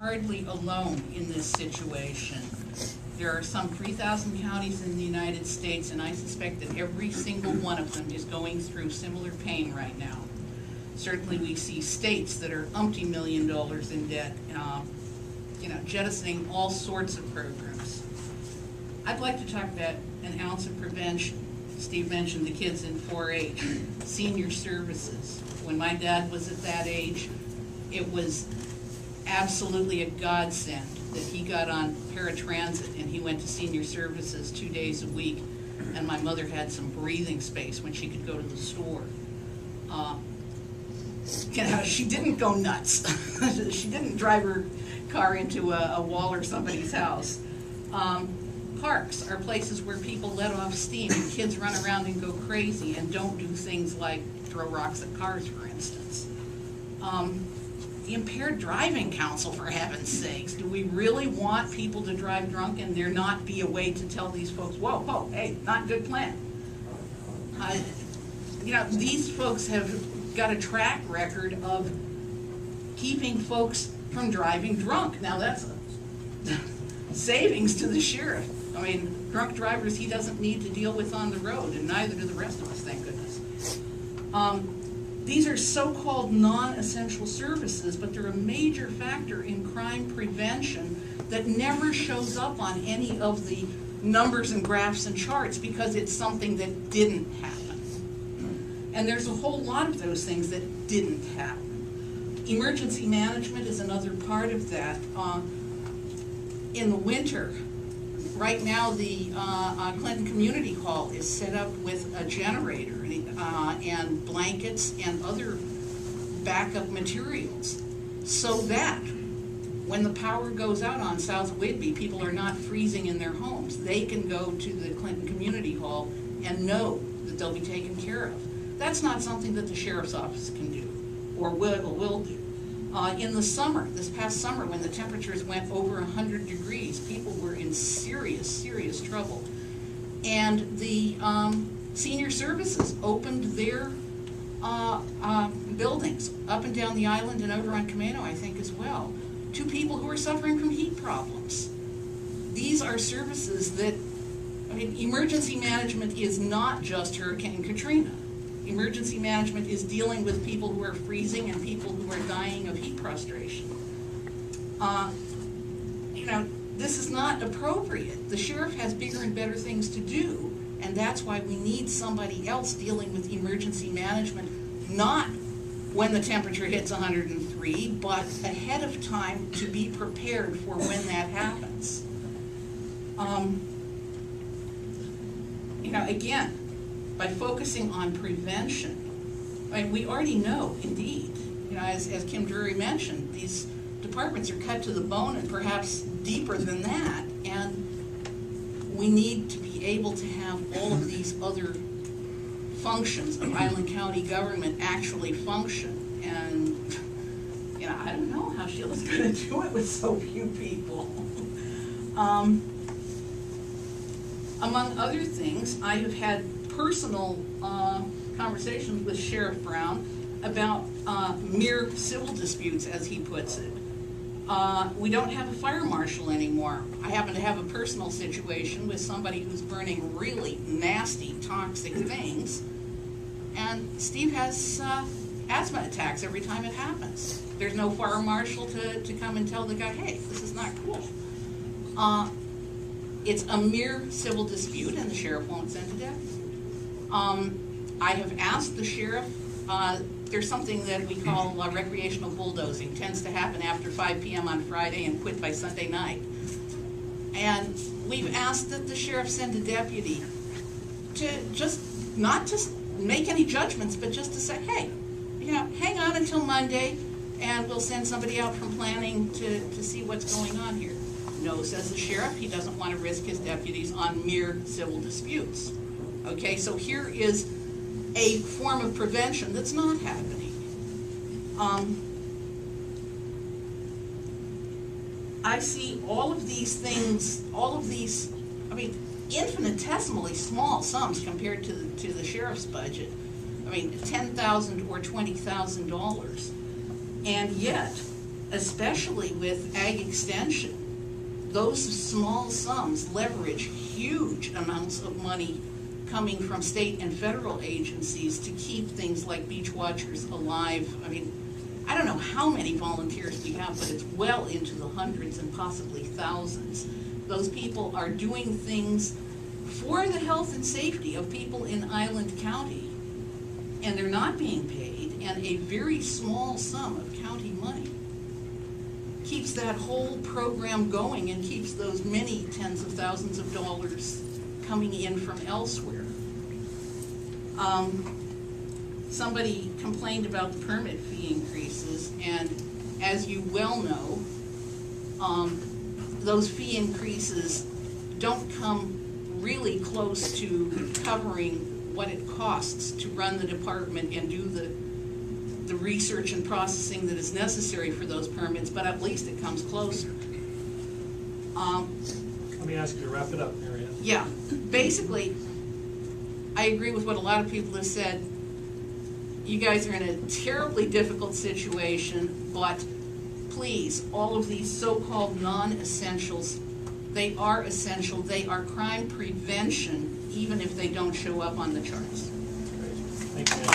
hardly alone in this situation. There are some 3,000 counties in the United States, and I suspect that every single one of them is going through similar pain right now. Certainly we see states that are umpty-million dollars in debt, jettisoning all sorts of programs. I'd like to talk about an ounce of prevention. Steve mentioned the kids in 4-H, senior services. When my dad was at that age, it was absolutely a godsend that he got on paratransit and he went to senior services 2 days a week, and my mother had some breathing space when she could go to the store. She didn't go nuts. She didn't drive her car into a wall or somebody's house. Parks are places where people let off steam and kids run around and go crazy and don't do things like throw rocks at cars, for instance. The Impaired Driving Council, for heaven's sakes. Do we really want people to drive drunk and there not be a way to tell these folks, whoa, whoa, hey, not a good plan? These folks have got a track record of keeping folks from driving drunk. Now that's a savings to the sheriff. I mean, drunk drivers he doesn't need to deal with on the road, and neither do the rest of us, thank goodness. These are so-called non-essential services, but they're a major factor in crime prevention that never shows up on any of the numbers and graphs and charts because it's something that didn't happen. And there's a whole lot of those things that didn't happen. Emergency management is another part of that. In the winter, right now the Clinton Community Hall is set up with a generator and blankets and other backup materials so that when the power goes out on South Whidbey, people are not freezing in their homes. They can go to the Clinton Community Hall and know that they'll be taken care of. That's not something that the sheriff's office can do or will do. In the summer, this past summer, when the temperatures went over 100 degrees, people were in serious, serious trouble. And the senior services opened their buildings up and down the island and over on Camino, I think, as well, to people who are suffering from heat problems. These are services that, emergency management is not just Hurricane Katrina. Emergency management is dealing with people who are freezing and people who are dying of heat prostration. This is not appropriate. The sheriff has bigger and better things to do, and that's why we need somebody else dealing with emergency management, not when the temperature hits 103, but ahead of time to be prepared for when that happens. Again, by focusing on prevention, we already know, indeed, as Kim Drury mentioned, these departments are cut to the bone and perhaps deeper than that, and we need to be able to have all of these other functions of Island County government actually function. And, I don't know how Sheila's going to do it with so few people. Among other things, I have had personal conversations with Sheriff Brown about mere civil disputes, as he puts it. We don't have a fire marshal anymore. I happen to have a personal situation with somebody who's burning really nasty, toxic things, and Steve has asthma attacks every time it happens. There's no fire marshal to come and tell the guy, hey, this is not cool. It's a mere civil dispute, and the sheriff won't send a deputy. I have asked the sheriff, there's something that we call recreational bulldozing. Tends to happen after 5 p.m. on Friday and quit by Sunday night. And we've asked that the sheriff send a deputy to just, not to make any judgments, but just to say, hey, hang on until Monday and we'll send somebody out from planning to see what's going on here. No, says the sheriff, he doesn't want to risk his deputies on mere civil disputes. Okay, so here is a form of prevention that's not happening. I see all of these things, infinitesimally small sums compared to the sheriff's budget. $10,000 or $20,000. And yet, especially with ag extension, those small sums leverage huge amounts of money coming from state and federal agencies to keep things like beach watchers alive. I mean, I don't know how many volunteers we have, but it's well into the hundreds and possibly thousands. Those people are doing things for the health and safety of people in Island County, and they're not being paid, and a very small sum of county money keeps that whole program going and keeps those many tens of thousands of dollars coming in from elsewhere. Somebody complained about the permit fee increases, and as you well know, those fee increases don't come really close to covering what it costs to run the department and do the research and processing that is necessary for those permits, but at least it comes closer. Let me ask you to wrap it up, Marianne. Yeah, basically, I agree with what a lot of people have said. You guys are in a terribly difficult situation, but please, all of these so-called non-essentials, they are essential. They are crime prevention, even if they don't show up on the charts. Great. Thank you.